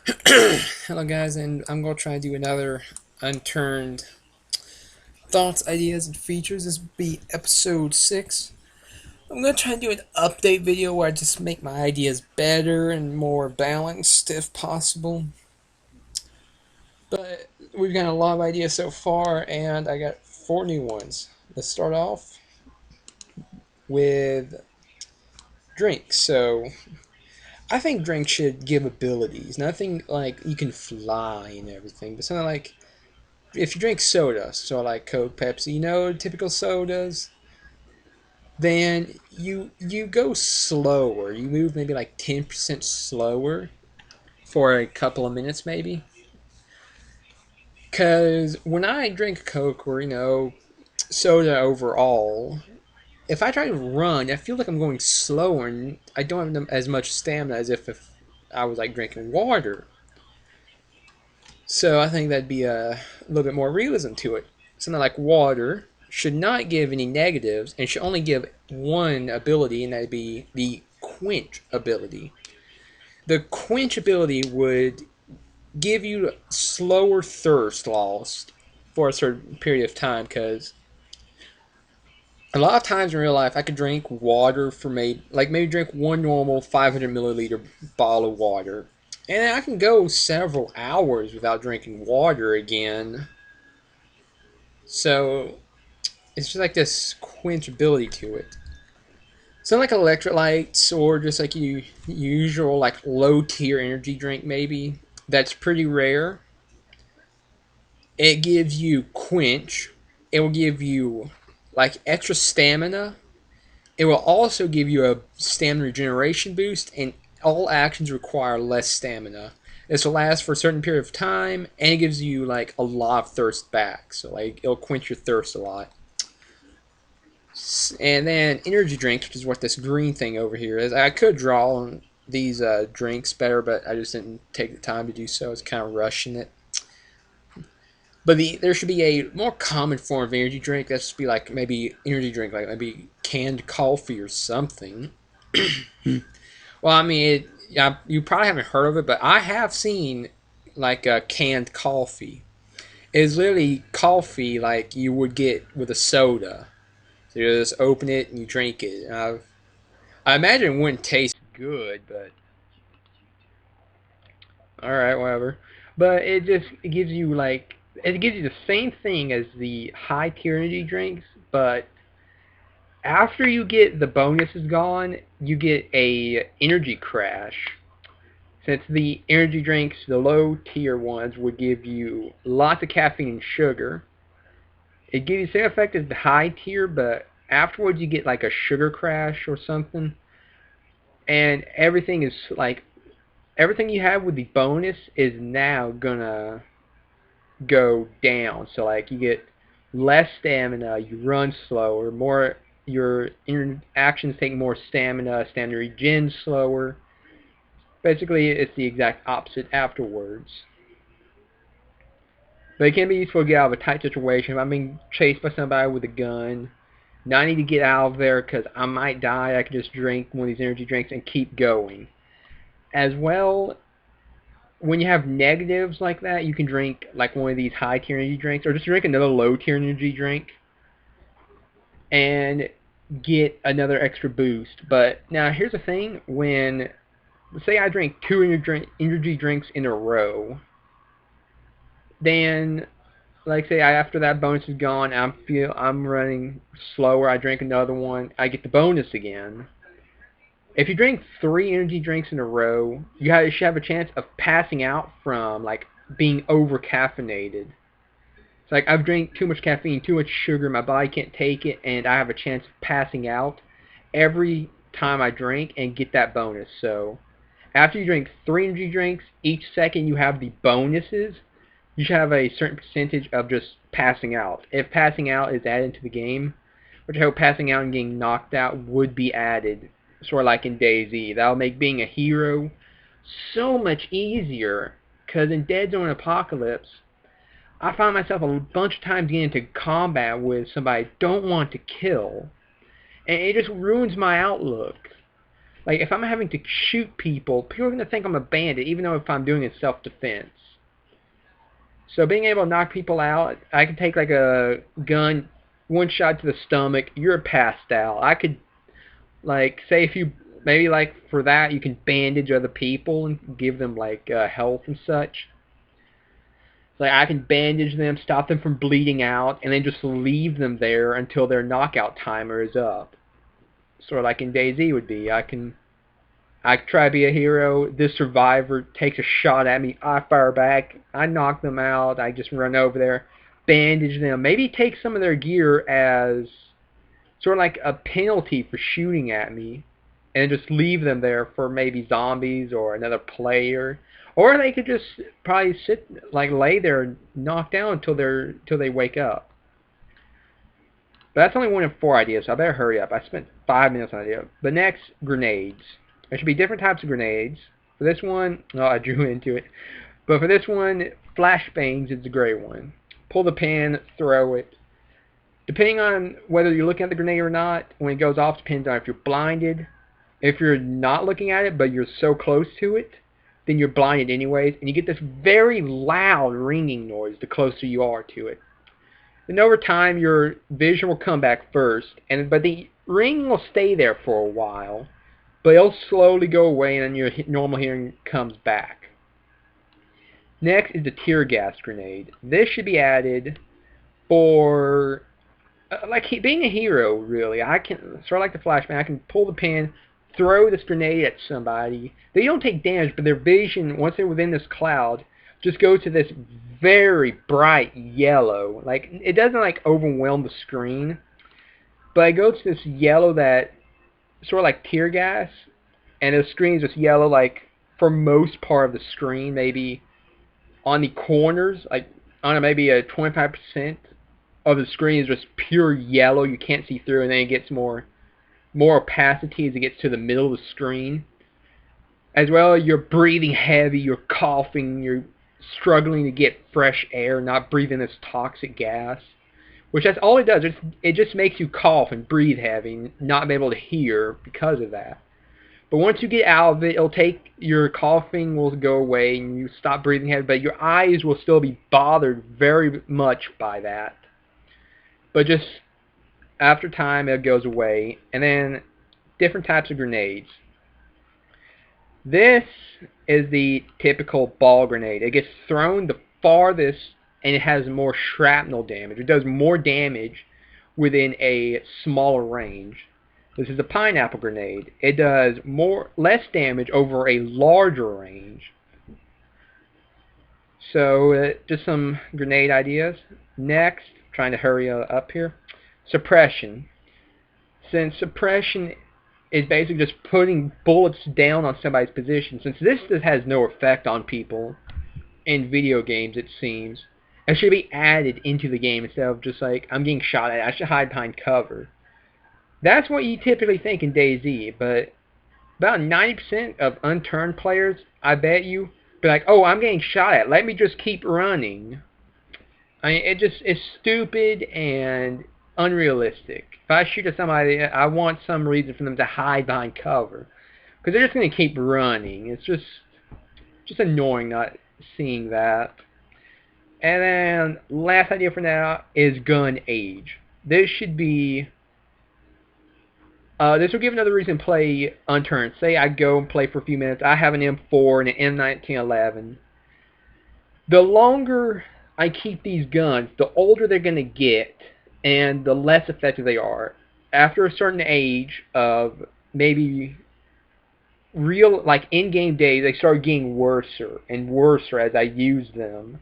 Hello guys, and I'm going to try to do another Unturned thoughts, ideas, and features. This will be episode 6. I'm going to try to do an update video where I just make my ideas better and more balanced if possible. But we've got a lot of ideas so far, and I got 4 new ones. Let's start off with drinks. So I think drinks should give abilities. Nothing like you can fly and everything, but something like if you drink soda, so like Coke, Pepsi, typical sodas, then you go slower. You move maybe like 10% slower for a couple of minutes, maybe. Cause when I drink Coke or soda overall, if I try to run, I feel like I'm going slower and I don't have as much stamina as if I was like drinking water. So I think that'd be a little bit more realism to it. Something like water should not give any negatives and should only give one ability, and that'd be the quench ability. The quench ability would give you slower thirst loss for a certain period of time because a lot of times in real life I could drink water for maybe drink one normal 500 milliliter bottle of water, and I can go several hours without drinking water again. So it's just like this quenchability to it. Something like electrolytes or just like you usual like low tier energy drink maybe. That's pretty rare. It gives you quench. It will give you like extra stamina. It will also give you a stamina regeneration boost, and all actions require less stamina. This will last for a certain period of time, and it gives you like a lot of thirst back. So like it'll quench your thirst a lot. And then energy drinks, which is what this green thing over here is. I could draw on these drinks better, but I just didn't take the time to do so. It's kind of rushing it. But there should be a more common form of energy drink. That should be like maybe energy drink, like maybe canned coffee or something. Well, I mean, yeah, you probably haven't heard of it, but I have seen like a canned coffee. It's literally coffee like you would get with a soda. So you just open it and you drink it. I imagine it wouldn't taste good, but all right, whatever. But it gives you the same thing as the high tier energy drinks, but after you get the bonuses gone, you get a energy crash. Since the energy drinks, the low tier ones, would give you lots of caffeine and sugar. It gives you the same effect as the high tier, but afterwards you get like a sugar crash or something, and everything you have with the bonus is now gonna go down. So like you get less stamina, you run slower, more your actions take more stamina, stamina regens slower. Basically, it's the exact opposite afterwards. But it can be useful to get out of a tight situation. If I'm being chased by somebody with a gun, now I need to get out of there because I might die. I can just drink one of these energy drinks and keep going. As well, when you have negatives like that, you can drink like one of these high tier energy drinks, or just drink another low tier energy drink and get another extra boost. But now here's the thing: when say I drink two energy drinks in a row, then like say after that bonus is gone, I'm running slower. I drink another one, I get the bonus again. If you drink three energy drinks in a row, you should have a chance of passing out from like being over caffeinated. It's like I've drank too much caffeine, too much sugar, my body can't take it, and I have a chance of passing out every time I drink and get that bonus. So after you drink three energy drinks, each second you have the bonuses, you should have a certain percentage of just passing out. If passing out is added to the game, which I hope passing out and getting knocked out would be added, sort of like in DayZ. That'll make being a hero so much easier, because in Dead Zone Apocalypse, I find myself a bunch of times getting into combat with somebody I don't want to kill, and it just ruins my outlook. Like, if I'm having to shoot people, people are going to think I'm a bandit, even though if I'm doing it in self-defense. So being able to knock people out, I could take like a gun, one shot to the stomach, you're passed out. I could, like, say if you, maybe like for that, you can bandage other people and give them like health and such. Like, I can bandage them, stop them from bleeding out, and then just leave them there until their knockout timer is up. Sort of like in DayZ would be. I try to be a hero. This survivor takes a shot at me. I fire back. I knock them out. I just run over there, bandage them. Maybe take some of their gear as sort of like a penalty for shooting at me, and just leave them there for maybe zombies or another player. Or they could just probably sit, like, lay there and knock down until they wake up. But that's only one of 4 ideas, so I better hurry up. I spent 5 minutes on the idea. The next, grenades. There should be different types of grenades. For this one, oh, I drew into it. But for this one, flashbangs is the gray one. Pull the pin, throw it. Depending on whether you're looking at the grenade or not, when it goes off, depends on if you're blinded. If you're not looking at it, but you're so close to it, then you're blinded anyways, and you get this very loud ringing noise the closer you are to it. Then over time, your vision will come back first, but the ring will stay there for a while, but it'll slowly go away, and then your normal hearing comes back. Next is the tear gas grenade. This should be added for like being a hero, really. I can, sort of like the flashbang, I can pull the pin, throw this grenade at somebody. They don't take damage, but their vision, once they're within this cloud, just goes to this very bright yellow. Like, it doesn't like overwhelm the screen, but it goes to this yellow that sort of like tear gas, and the screen is just yellow, like for most part of the screen, maybe on the corners, like I don't know, maybe a 25% of the screen is just pure yellow. You can't see through, and then it gets more opacity as it gets to the middle of the screen. As well, you're breathing heavy, you're coughing, you're struggling to get fresh air, not breathing this toxic gas. Which that's all it does. It just makes you cough and breathe heavy, and not be able to hear because of that. But once you get out of it, it'll take, your coughing will go away and you stop breathing heavy, but your eyes will still be bothered very much by that. But just after time, it goes away. And then different types of grenades. This is the typical ball grenade. It gets thrown the farthest, and it has more shrapnel damage. It does more damage within a smaller range. This is a pineapple grenade. It does less damage over a larger range. So just some grenade ideas. Next, trying to hurry up here, suppression. Since suppression is basically just putting bullets down on somebody's position, since this has no effect on people in video games, it seems, it should be added into the game instead of just like, I'm getting shot at, I should hide behind cover. That's what you typically think in DayZ, but about 90% of Unturned players, I bet you, be like, oh, I'm getting shot at, let me just keep running. I mean, it's stupid and unrealistic. If I shoot at somebody, I want some reason for them to hide behind cover, because they're just going to keep running. It's just annoying not seeing that. And then last idea for now is gun age. This should be, this will give another reason to play Unturned. Say I go and play for a few minutes. I have an M4 and an M1911. The longer I keep these guns, the older they're going to get, and the less effective they are. After a certain age of maybe real, like in-game days, they start getting worse and worse as I use them.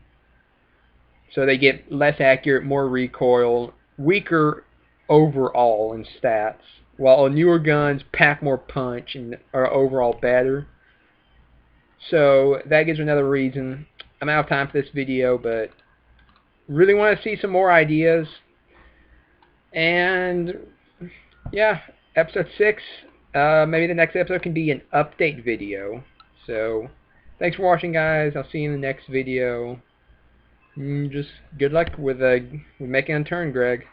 So they get less accurate, more recoil, weaker overall in stats, while newer guns pack more punch and are overall better. So that gives another reason. I'm out of time for this video, but really want to see some more ideas. And yeah, episode 6, maybe the next episode can be an update video. So thanks for watching, guys. I'll see you in the next video. Just good luck with making Unturned, Greg.